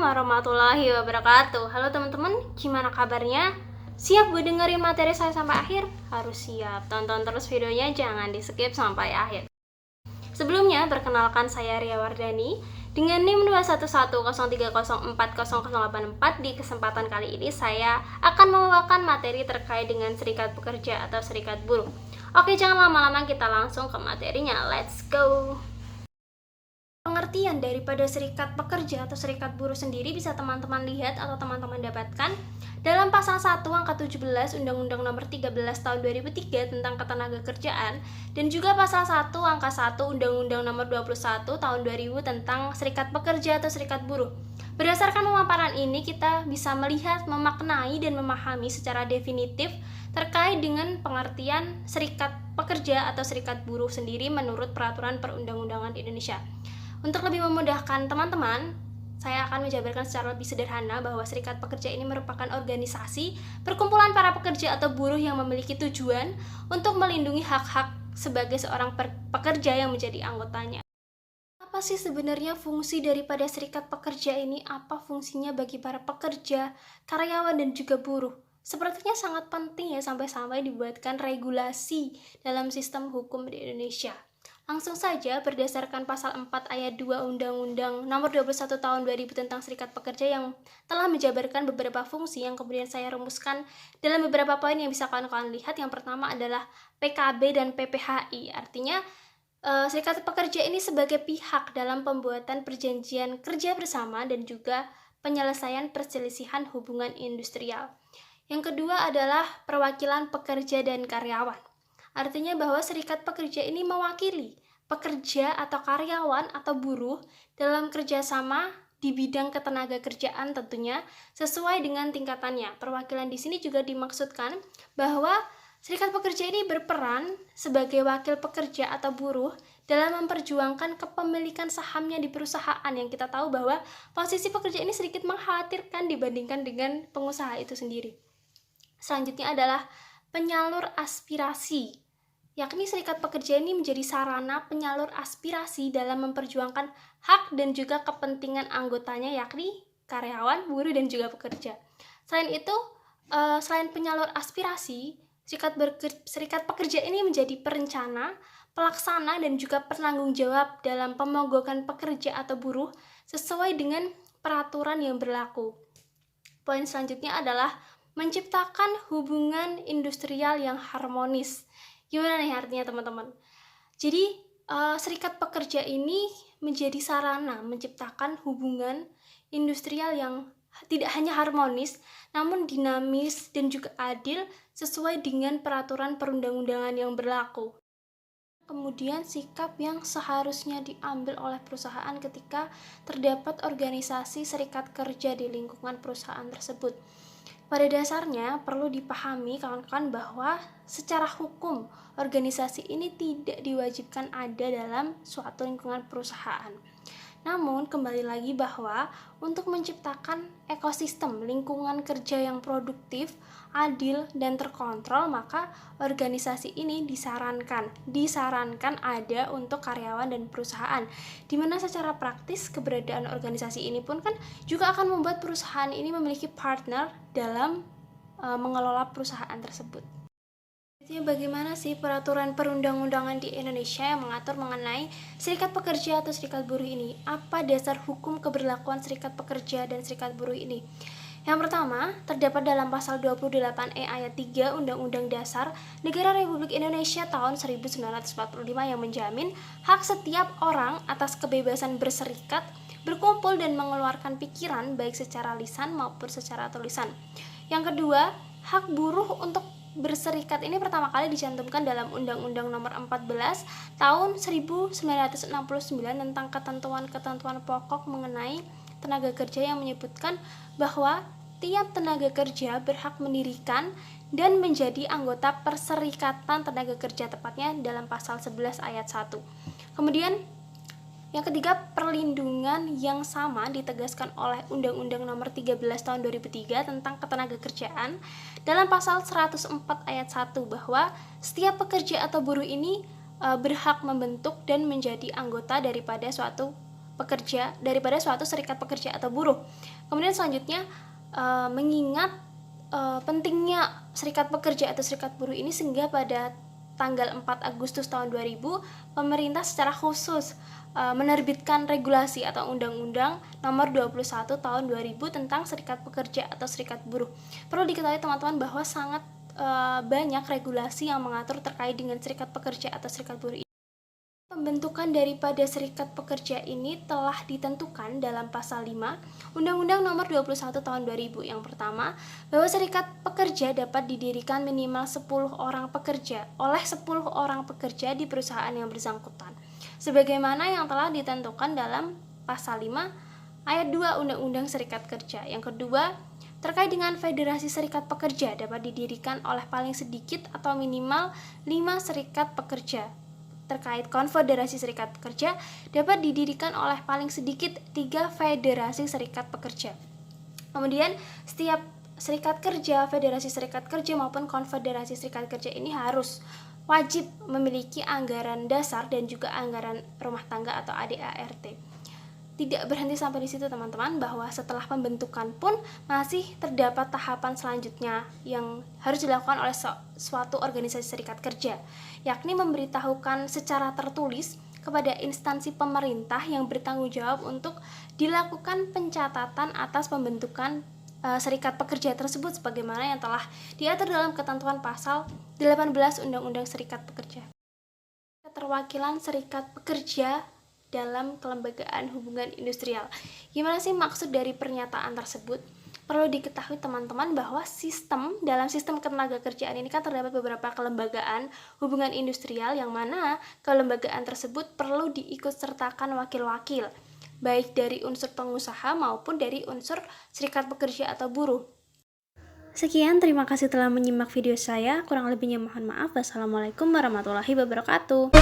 warahmatullahi wabarakatuh. Halo teman-teman, gimana kabarnya? Siap gue dengerin materi saya sampai akhir? Harus siap, tonton terus videonya, jangan di skip sampai akhir. Sebelumnya, perkenalkan saya Ria Wardani dengan NIM 21103040084. Di kesempatan kali ini saya akan membawakan materi terkait dengan serikat pekerja atau serikat buruh. Oke, jangan lama-lama, kita langsung ke materinya. Let's go! Pengertian daripada serikat pekerja atau serikat buruh sendiri bisa teman-teman lihat atau teman-teman dapatkan dalam pasal 1 angka 17 Undang-Undang Nomor 13 Tahun 2003 tentang Ketenagakerjaan dan juga pasal 1 angka 1 Undang-Undang Nomor 21 Tahun 2000 tentang serikat pekerja atau serikat buruh. Berdasarkan pemaparan ini, kita bisa melihat, memaknai, dan memahami secara definitif terkait dengan pengertian serikat pekerja atau serikat buruh sendiri menurut peraturan perundang-undangan di Indonesia. Untuk lebih memudahkan teman-teman, saya akan menjabarkan secara lebih sederhana bahwa serikat pekerja ini merupakan organisasi perkumpulan para pekerja atau buruh yang memiliki tujuan untuk melindungi hak-hak sebagai seorang pekerja yang menjadi anggotanya. Apa sih sebenarnya fungsi daripada serikat pekerja ini? Apa fungsinya bagi para pekerja, karyawan, dan juga buruh? Sepertinya sangat penting ya sampai-sampai dibuatkan regulasi dalam sistem hukum di Indonesia. Langsung saja, berdasarkan pasal 4 ayat 2 Undang-Undang Nomor 21 Tahun 2000 tentang Serikat Pekerja yang telah menjabarkan beberapa fungsi yang kemudian saya rumuskan dalam beberapa poin yang bisa kawan-kawan lihat. Yang pertama adalah PKB dan PPHI. Artinya, serikat pekerja ini sebagai pihak dalam pembuatan perjanjian kerja bersama dan juga penyelesaian perselisihan hubungan industrial. Yang kedua adalah perwakilan pekerja dan karyawan. Artinya bahwa serikat pekerja ini mewakili pekerja atau karyawan atau buruh dalam kerjasama di bidang ketenagakerjaan tentunya sesuai dengan tingkatannya. Perwakilan di sini juga dimaksudkan bahwa serikat pekerja ini berperan sebagai wakil pekerja atau buruh dalam memperjuangkan kepemilikan sahamnya di perusahaan, yang kita tahu bahwa posisi pekerja ini sedikit mengkhawatirkan dibandingkan dengan pengusaha itu sendiri. Selanjutnya adalah penyalur aspirasi, yakni serikat pekerja ini menjadi sarana penyalur aspirasi dalam memperjuangkan hak dan juga kepentingan anggotanya, yakni karyawan, buruh, dan juga pekerja. Selain itu, selain penyalur aspirasi, serikat pekerja ini menjadi perencana, pelaksana, dan juga penanggung jawab dalam pemogokan pekerja atau buruh sesuai dengan peraturan yang berlaku. Poin selanjutnya adalah menciptakan hubungan industrial yang harmonis. Gimana nih artinya teman-teman? Jadi serikat pekerja ini menjadi sarana menciptakan hubungan industrial yang tidak hanya harmonis, namun dinamis dan juga adil sesuai dengan peraturan perundang-undangan yang berlaku. Kemudian sikap yang seharusnya diambil oleh perusahaan ketika terdapat organisasi serikat kerja di lingkungan perusahaan tersebut. Pada dasarnya perlu dipahami kawan-kawan bahwa secara hukum organisasi ini tidak diwajibkan ada dalam suatu lingkungan perusahaan. Namun kembali lagi bahwa untuk menciptakan ekosistem lingkungan kerja yang produktif, adil, dan terkontrol, maka organisasi ini disarankan ada untuk karyawan dan perusahaan, di mana secara praktis keberadaan organisasi ini pun kan juga akan membuat perusahaan ini memiliki partner dalam mengelola perusahaan tersebut. Bagaimana sih peraturan perundang-undangan di Indonesia yang mengatur mengenai serikat pekerja atau serikat buruh ini? Apa dasar hukum keberlakuan serikat pekerja dan serikat buruh ini? Yang pertama, terdapat dalam pasal 28E ayat 3 Undang-Undang Dasar Negara Republik Indonesia tahun 1945 yang menjamin hak setiap orang atas kebebasan berserikat, berkumpul, dan mengeluarkan pikiran baik secara lisan maupun secara tulisan. Yang kedua, hak buruh untuk berserikat ini pertama kali dicantumkan dalam Undang-Undang Nomor 14 Tahun 1969 tentang ketentuan-ketentuan pokok mengenai tenaga kerja yang menyebutkan bahwa tiap tenaga kerja berhak mendirikan dan menjadi anggota perserikatan tenaga kerja, tepatnya dalam pasal 11 ayat 1. Kemudian yang ketiga, perlindungan yang sama ditegaskan oleh Undang-Undang Nomor 13 Tahun 2003 tentang Ketenagakerjaan dalam pasal 104 ayat 1 bahwa setiap pekerja atau buruh ini berhak membentuk dan menjadi anggota daripada suatu pekerja daripada suatu serikat pekerja atau buruh. Kemudian selanjutnya mengingat pentingnya serikat pekerja atau serikat buruh ini, sehingga pada tanggal 4 Agustus tahun 2000 pemerintah secara khusus menerbitkan regulasi atau Undang-Undang Nomor 21 Tahun 2000 tentang serikat pekerja atau serikat buruh. Perlu diketahui teman-teman bahwa sangat banyak regulasi yang mengatur terkait dengan serikat pekerja atau serikat buruh. Pembentukan daripada serikat pekerja ini telah ditentukan dalam pasal 5 Undang-Undang Nomor 21 Tahun 2000. Yang pertama, bahwa serikat pekerja dapat didirikan minimal 10 orang pekerja oleh 10 orang pekerja di perusahaan yang bersangkutan, sebagaimana yang telah ditentukan dalam pasal 5 ayat 2 Undang-Undang Serikat Kerja. Yang kedua, terkait dengan federasi serikat pekerja dapat didirikan oleh paling sedikit atau minimal 5 serikat pekerja. Terkait konfederasi serikat pekerja dapat didirikan oleh paling sedikit 3 federasi serikat pekerja. Kemudian setiap serikat kerja, federasi serikat kerja maupun konfederasi serikat kerja ini harus wajib memiliki anggaran dasar dan juga anggaran rumah tangga atau ADART. Tidak berhenti sampai di situ teman-teman, bahwa setelah pembentukan pun masih terdapat tahapan selanjutnya yang harus dilakukan oleh suatu organisasi serikat kerja, yakni memberitahukan secara tertulis kepada instansi pemerintah yang bertanggung jawab untuk dilakukan pencatatan atas pembentukan serikat pekerja tersebut, sebagaimana yang telah diatur dalam ketentuan pasal 18 Undang-Undang Serikat Pekerja. Keterwakilan serikat pekerja dalam kelembagaan hubungan industrial. Gimana sih maksud dari pernyataan tersebut? Perlu diketahui teman-teman bahwa dalam sistem ketenaga kerjaan ini kan terdapat beberapa kelembagaan hubungan industrial, yang mana kelembagaan tersebut perlu diikutsertakan wakil-wakil, baik dari unsur pengusaha maupun dari unsur serikat pekerja atau buruh. Sekian, terima kasih telah menyimak video saya. Kurang lebihnya mohon maaf. Wassalamualaikum warahmatullahi wabarakatuh.